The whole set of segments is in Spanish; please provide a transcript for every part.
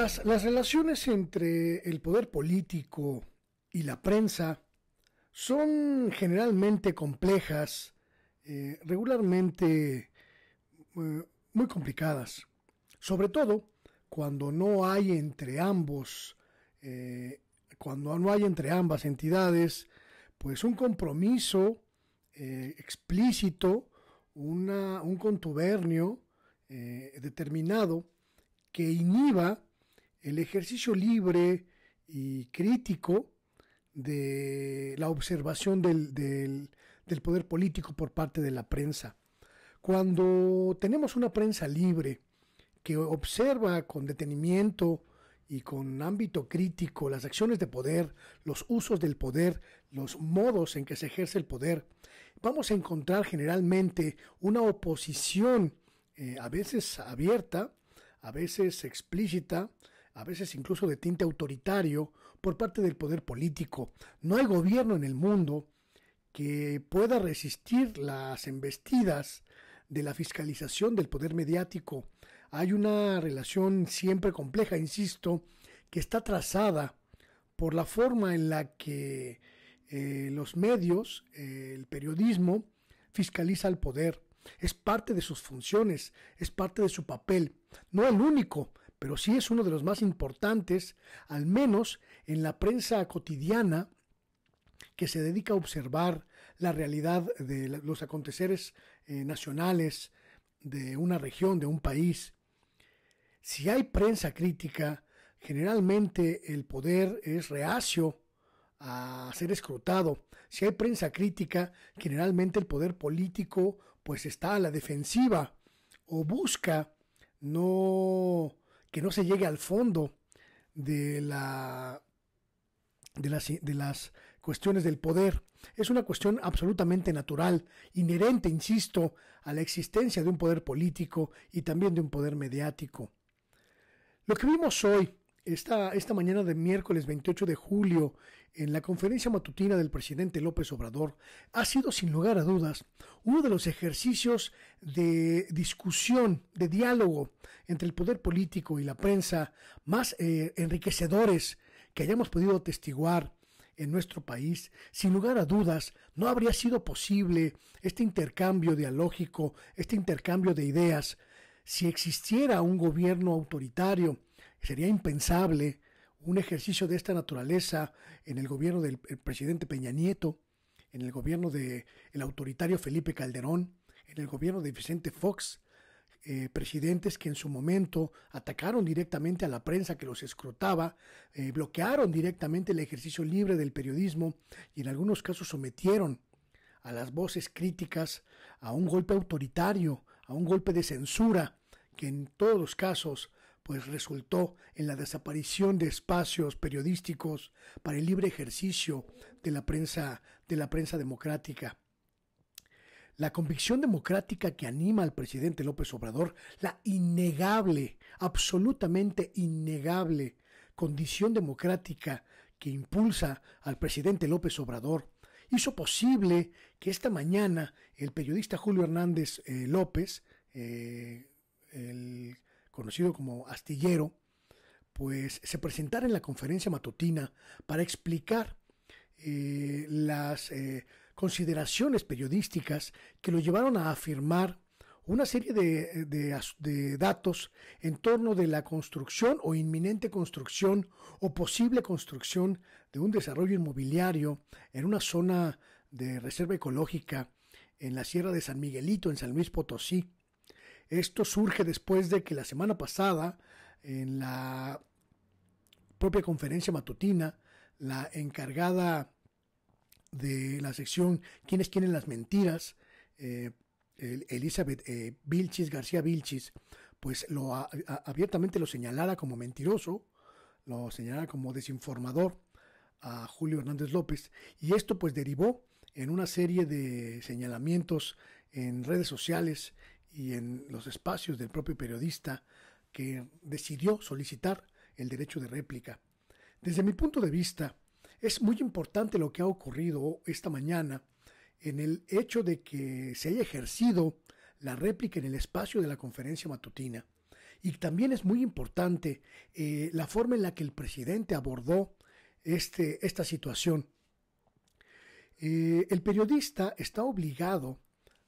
Las relaciones entre el poder político y la prensa son generalmente complejas, regularmente muy complicadas, sobre todo cuando no hay entre cuando no hay entre ambas entidades, pues un compromiso explícito, un contubernio determinado que inhiba el ejercicio libre y crítico de la observación del poder político por parte de la prensa. Cuando tenemos una prensa libre que observa con detenimiento y con ámbito crítico las acciones de poder, los usos del poder, los modos en que se ejerce el poder, vamos a encontrar generalmente una oposición a veces abierta, a veces explícita, a veces incluso de tinte autoritario por parte del poder político. No hay gobierno en el mundo que pueda resistir las embestidas de la fiscalización del poder mediático. Hay una relación siempre compleja, insisto, que está trazada por la forma en la que los medios, el periodismo, fiscaliza el poder. Es parte de sus funciones, es parte de su papel. No el único, pero sí es uno de los más importantes, al menos en la prensa cotidiana que se dedica a observar la realidad de los aconteceres nacionales de una región, de un país. Si hay prensa crítica, generalmente el poder es reacio a ser escrutado. Si hay prensa crítica, generalmente el poder político pues está a la defensiva o busca que no se llegue al fondo de las cuestiones del poder. Es una cuestión absolutamente natural, inherente, insisto, a la existencia de un poder político y también de un poder mediático. Lo que vimos hoy, esta mañana de miércoles 28 de julio, en la conferencia matutina del presidente López Obrador, ha sido sin lugar a dudas uno de los ejercicios de discusión, de diálogo entre el poder político y la prensa más enriquecedores que hayamos podido atestiguar en nuestro país. Sin lugar a dudas, no habría sido posible este intercambio dialógico, este intercambio de ideas, si existiera un gobierno autoritario. Sería impensable un ejercicio de esta naturaleza en el gobierno del presidente Peña Nieto, en el gobierno del autoritario Felipe Calderón, en el gobierno de Vicente Fox, presidentes que en su momento atacaron directamente a la prensa que los escrutaba, bloquearon directamente el ejercicio libre del periodismo y en algunos casos sometieron a las voces críticas a un golpe autoritario, a un golpe de censura, que en todos los casos pues resultó en la desaparición de espacios periodísticos para el libre ejercicio de la prensa democrática. La convicción democrática que anima al presidente López Obrador, la innegable, absolutamente innegable condición democrática que impulsa al presidente López Obrador, hizo posible que esta mañana el periodista Julio Hernández López, el conocido como Astillero, pues se presentara en la conferencia matutina para explicar las consideraciones periodísticas que lo llevaron a afirmar una serie de datos en torno de la construcción o inminente construcción o posible construcción de un desarrollo inmobiliario en una zona de reserva ecológica en la Sierra de San Miguelito, en San Luis Potosí. Esto surge después de que la semana pasada, en la propia conferencia matutina, la encargada de la sección ¿Quiénes quieren las mentiras?, Elizabeth Vilchis, García Vilchis, pues abiertamente lo señalara como mentiroso, lo señalara como desinformador a Julio Hernández López, y esto pues derivó en una serie de señalamientos en redes sociales y en los espacios del propio periodista, que decidió solicitar el derecho de réplica. Desde mi punto de vista, es muy importante lo que ha ocurrido esta mañana en el hecho de que se haya ejercido la réplica en el espacio de la conferencia matutina Y también es muy importante la forma en la que el presidente abordó esta situación. El periodista está obligado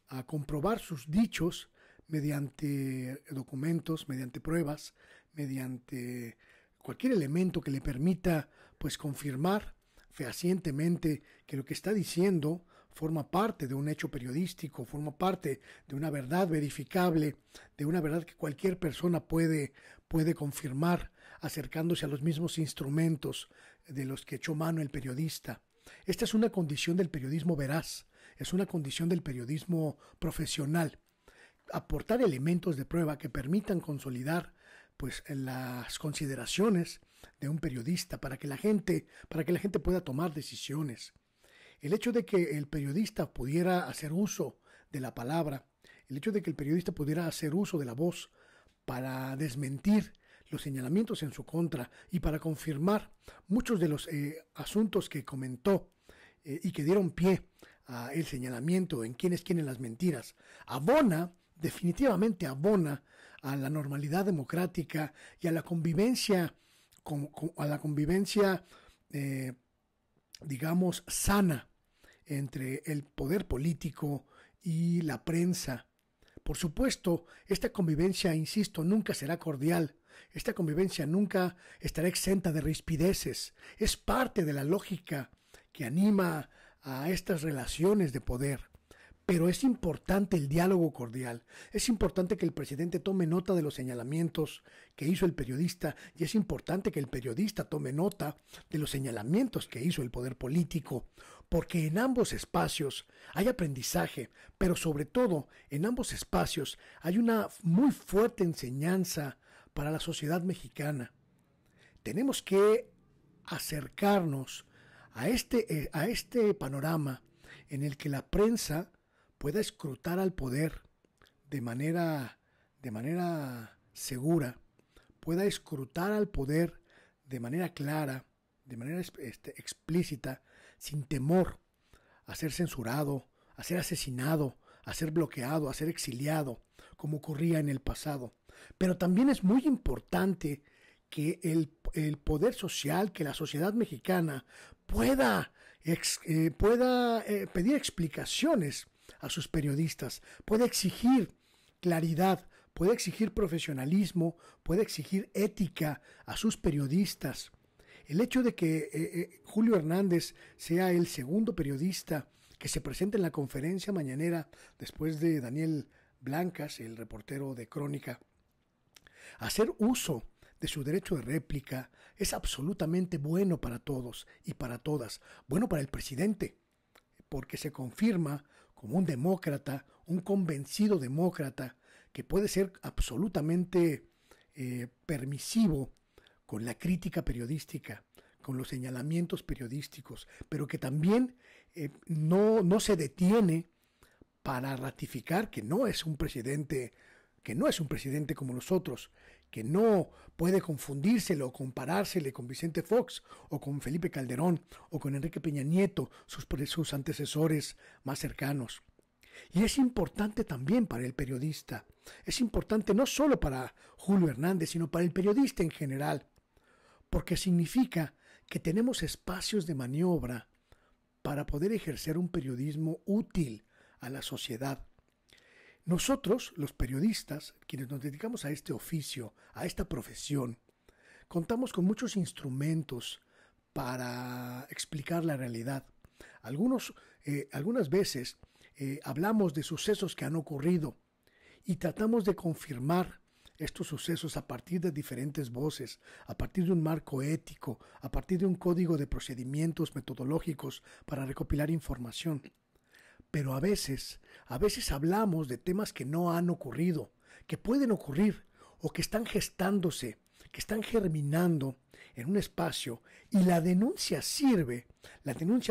a comprobar sus dichos mediante documentos, mediante pruebas, mediante cualquier elemento que le permita pues confirmar fehacientemente que lo que está diciendo forma parte de un hecho periodístico, forma parte de una verdad verificable, de una verdad que cualquier persona puede confirmar acercándose a los mismos instrumentos de los que echó mano el periodista. Esta es una condición del periodismo veraz, es una condición del periodismo profesional. Aportar elementos de prueba que permitan consolidar pues las consideraciones de un periodista para que la gente pueda tomar decisiones. El hecho de que el periodista pudiera hacer uso de la palabra, el hecho de que el periodista pudiera hacer uso de la voz para desmentir los señalamientos en su contra y para confirmar muchos de los asuntos que comentó y que dieron pie al señalamiento en quiénes quieren las mentiras, definitivamente abona a la normalidad democrática y a la convivencia, digamos, sana entre el poder político y la prensa. Por supuesto, esta convivencia, insisto, nunca será cordial. Esta convivencia nunca estará exenta de rispideces. Es parte de la lógica que anima a estas relaciones de poder. Pero es importante el diálogo cordial. Es importante que el presidente tome nota de los señalamientos que hizo el periodista y es importante que el periodista tome nota de los señalamientos que hizo el poder político, porque en ambos espacios hay aprendizaje, pero sobre todo en ambos espacios hay una muy fuerte enseñanza para la sociedad mexicana. Tenemos que acercarnos a este panorama en el que la prensa pueda escrutar al poder de manera segura, pueda escrutar al poder de manera clara, de manera explícita, sin temor a ser censurado, a ser asesinado, a ser bloqueado, a ser exiliado, como ocurría en el pasado. Pero también es muy importante que el poder social, que la sociedad mexicana pueda pedir explicaciones a sus periodistas, puede exigir claridad, puede exigir profesionalismo, puede exigir ética a sus periodistas. El hecho de que Julio Hernández sea el segundo periodista que se presenta en la conferencia mañanera después de Daniel Blancas, el reportero de Crónica, hacer uso de su derecho de réplica es absolutamente bueno para todos y para todas. Bueno para el presidente, porque se confirma como un demócrata, un convencido demócrata, que puede ser absolutamente permisivo con la crítica periodística, con los señalamientos periodísticos, pero que también no se detiene para ratificar que no es un presidente como los otros, que no puede confundírselo o comparársele con Vicente Fox o con Felipe Calderón o con Enrique Peña Nieto, sus antecesores más cercanos. Y es importante también para el periodista, es importante no solo para Julio Hernández, sino para el periodista en general, porque significa que tenemos espacios de maniobra para poder ejercer un periodismo útil a la sociedad. Nosotros, los periodistas, quienes nos dedicamos a este oficio, a esta profesión, contamos con muchos instrumentos para explicar la realidad. Algunas veces hablamos de sucesos que han ocurrido y tratamos de confirmar estos sucesos a partir de diferentes voces, a partir de un marco ético, a partir de un código de procedimientos metodológicos para recopilar información. Pero a veces hablamos de temas que no han ocurrido, que pueden ocurrir o que están gestándose, que están germinando en un espacio y la denuncia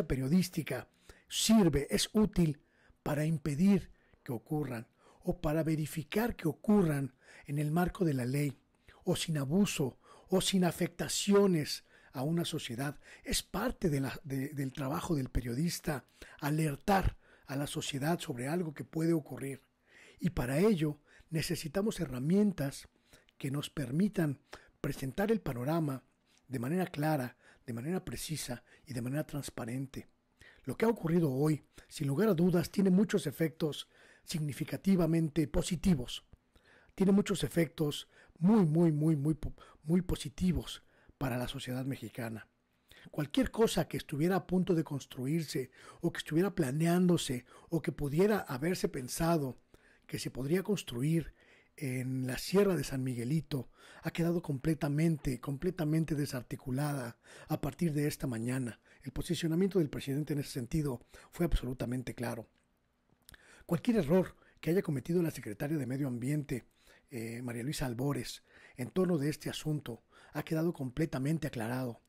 periodística sirve, es útil para impedir que ocurran o para verificar que ocurran en el marco de la ley o sin abuso o sin afectaciones a una sociedad. Es parte del trabajo del periodista alertar a la sociedad sobre algo que puede ocurrir. Y para ello necesitamos herramientas que nos permitan presentar el panorama de manera clara, de manera precisa y de manera transparente. Lo que ha ocurrido hoy, sin lugar a dudas, tiene muchos efectos significativamente positivos. Tiene muchos efectos muy positivos para la sociedad mexicana. Cualquier cosa que estuviera a punto de construirse o que estuviera planeándose o que pudiera haberse pensado que se podría construir en la Sierra de San Miguelito ha quedado completamente desarticulada a partir de esta mañana. El posicionamiento del presidente en ese sentido fue absolutamente claro. Cualquier error que haya cometido la secretaria de Medio Ambiente, María Luisa Albores, en torno de este asunto ha quedado completamente aclarado.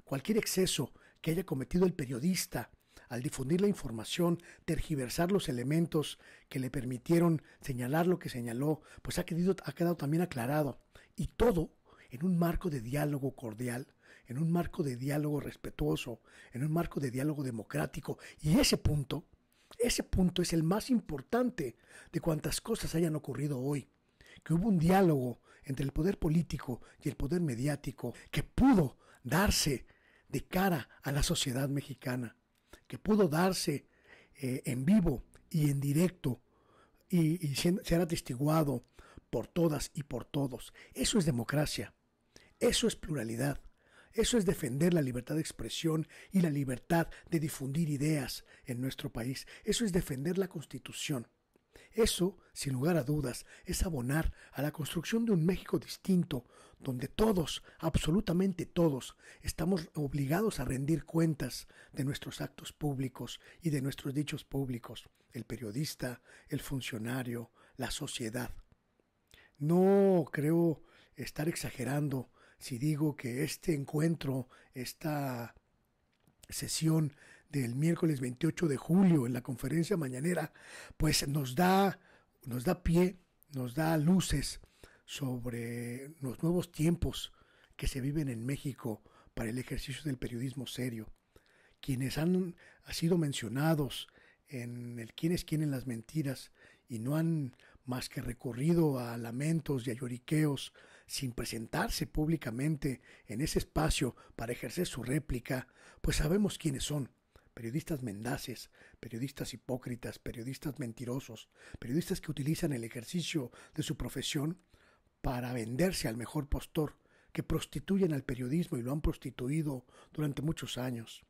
Cualquier exceso que haya cometido el periodista al difundir la información, tergiversar los elementos que le permitieron señalar lo que señaló, pues ha quedado también aclarado. Y todo en un marco de diálogo cordial, en un marco de diálogo respetuoso, en un marco de diálogo democrático. Y ese punto es el más importante de cuantas cosas hayan ocurrido hoy. Que hubo un diálogo entre el poder político y el poder mediático que pudo darse de cara a la sociedad mexicana, que pudo darse en vivo y en directo y ser atestiguado por todas y por todos. Eso es democracia, eso es pluralidad, eso es defender la libertad de expresión y la libertad de difundir ideas en nuestro país. Eso es defender la Constitución. Eso, sin lugar a dudas, es abonar a la construcción de un México distinto, donde todos, absolutamente todos, estamos obligados a rendir cuentas de nuestros actos públicos y de nuestros dichos públicos, el periodista, el funcionario, la sociedad. No creo estar exagerando si digo que este encuentro, esta sesión del miércoles 28 de julio en la conferencia mañanera, pues nos da pie, nos da luces sobre los nuevos tiempos que se viven en México para el ejercicio del periodismo serio. Quienes han sido mencionados en el quién es quién en las mentiras y no han más que recurrido a lamentos y a lloriqueos sin presentarse públicamente en ese espacio para ejercer su réplica, pues sabemos quiénes son. Periodistas mendaces, periodistas hipócritas, periodistas mentirosos, periodistas que utilizan el ejercicio de su profesión para venderse al mejor postor, que prostituyen al periodismo y lo han prostituido durante muchos años.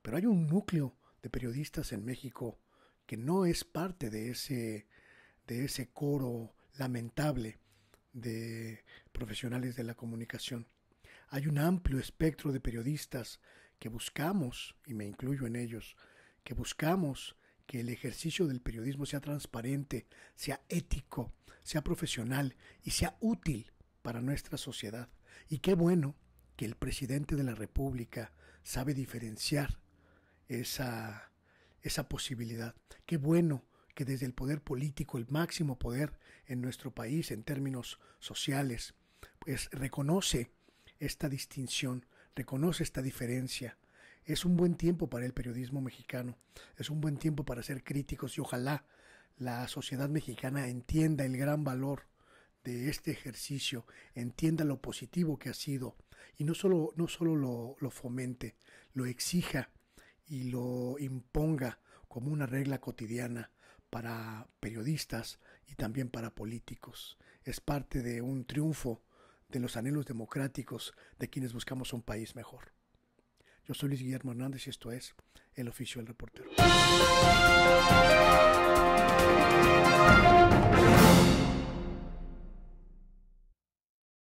Pero hay un núcleo de periodistas en México que no es parte de ese coro lamentable de profesionales de la comunicación. Hay un amplio espectro de periodistas que buscamos, y me incluyo en ellos, que buscamos que el ejercicio del periodismo sea transparente, sea ético, sea profesional y sea útil para nuestra sociedad. Y qué bueno que el presidente de la República sabe diferenciar esa posibilidad. Qué bueno que desde el poder político, el máximo poder en nuestro país en términos sociales, pues reconoce esta distinción, reconoce esta diferencia. Es un buen tiempo para el periodismo mexicano, es un buen tiempo para ser críticos y ojalá la sociedad mexicana entienda el gran valor de este ejercicio, entienda lo positivo que ha sido y no solo lo fomente, lo exija y lo imponga como una regla cotidiana para periodistas y también para políticos. Es parte de un triunfo de los anhelos democráticos de quienes buscamos un país mejor. Yo soy Luis Guillermo Hernández y esto es El Oficio del Reportero.